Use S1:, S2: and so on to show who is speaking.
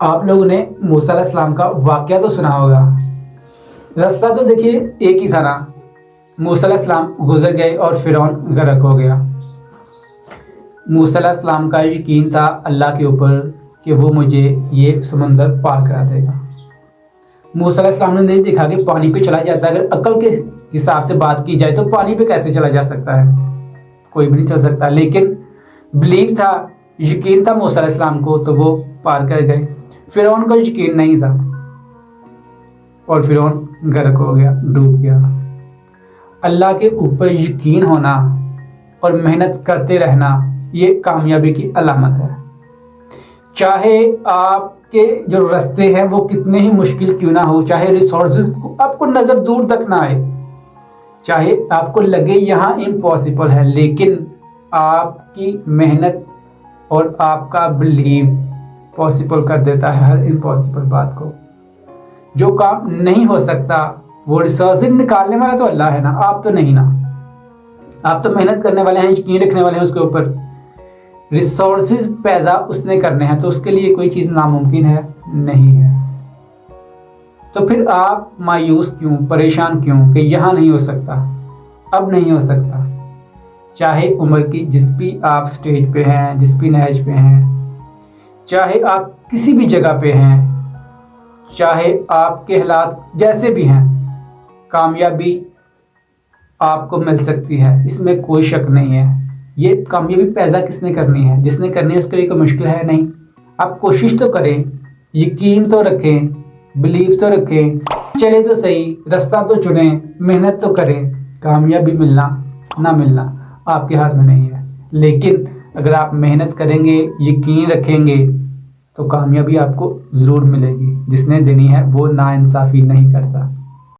S1: آپ لوگوں نے موسیٰ علیہ السلام کا واقعہ تو سنا ہوگا. راستہ تو دیکھیے ایک ہی تھا نا. موسیٰ علیہ السلام گزر گئے اور فرعون غرق ہو گیا. موسیٰ علیہ السلام کا یقین تھا اللہ کے اوپر کہ وہ مجھے یہ سمندر پار کرا دے گا. موسیٰ علیہ السلام نے نہیں دیکھا کہ پانی پہ چلا جاتا ہے. اگر عقل کے حساب سے بات کی جائے تو پانی پہ کیسے چلا جا سکتا ہے؟ کوئی بھی نہیں چل سکتا. لیکن بلیف تھا, یقین تھا موسیٰ علیہ السلام کو, تو وہ پار کر گئے. فرعون کو یقین نہیں تھا اور فرعون غرق ہو گیا, ڈوب گیا. اللہ کے اوپر یقین ہونا اور محنت کرتے رہنا یہ کامیابی کی علامت ہے. چاہے آپ کے جو راستے ہیں وہ کتنے ہی مشکل کیوں نہ ہو, چاہے ریسورسز آپ کو نظر دور تک نہ آئے, چاہے آپ کو لگے یہاں امپاسبل ہے, لیکن آپ کی محنت اور آپ کا بلیو پاسبل کر دیتا ہے ہر امپاسبل بات کو. جو کام نہیں ہو سکتا وہ ریسورسز نکالنے والا تو اللہ ہے نا, آپ تو نہیں نا. آپ تو محنت کرنے والے ہیں, یقین رکھنے والے ہیں اس کے اوپر. ریسورسز پیدا اس نے کرنے ہیں, تو اس کے لیے کوئی چیز ناممکن ہے نہیں ہے. تو پھر آپ مایوس کیوں, پریشان کیوں کہ یہاں نہیں ہو سکتا, اب نہیں ہو سکتا. چاہے عمر کی جس بھی آپ سٹیج پہ ہیں, جس بھی نہج پہ ہیں, چاہے آپ کسی بھی جگہ پہ ہیں, چاہے آپ کے حالات جیسے بھی ہیں, کامیابی آپ کو مل سکتی ہے, اس میں کوئی شک نہیں ہے. یہ کامیابی پیدا کس نے کرنی ہے؟ جس نے کرنی ہے اس کے لیے کوئی مشکل ہے نہیں. آپ کوشش تو کریں, یقین تو رکھیں, بلیف تو رکھیں, چلے تو صحیح, راستہ تو چنیں, محنت تو کریں. کامیابی ملنا نہ ملنا آپ کے ہاتھ میں نہیں ہے, لیکن اگر آپ محنت کریں گے, یقین رکھیں گے, تو کامیابی آپ کو ضرور ملے گی. جس نے دینی ہے وہ ناانصافی نہیں کرتا.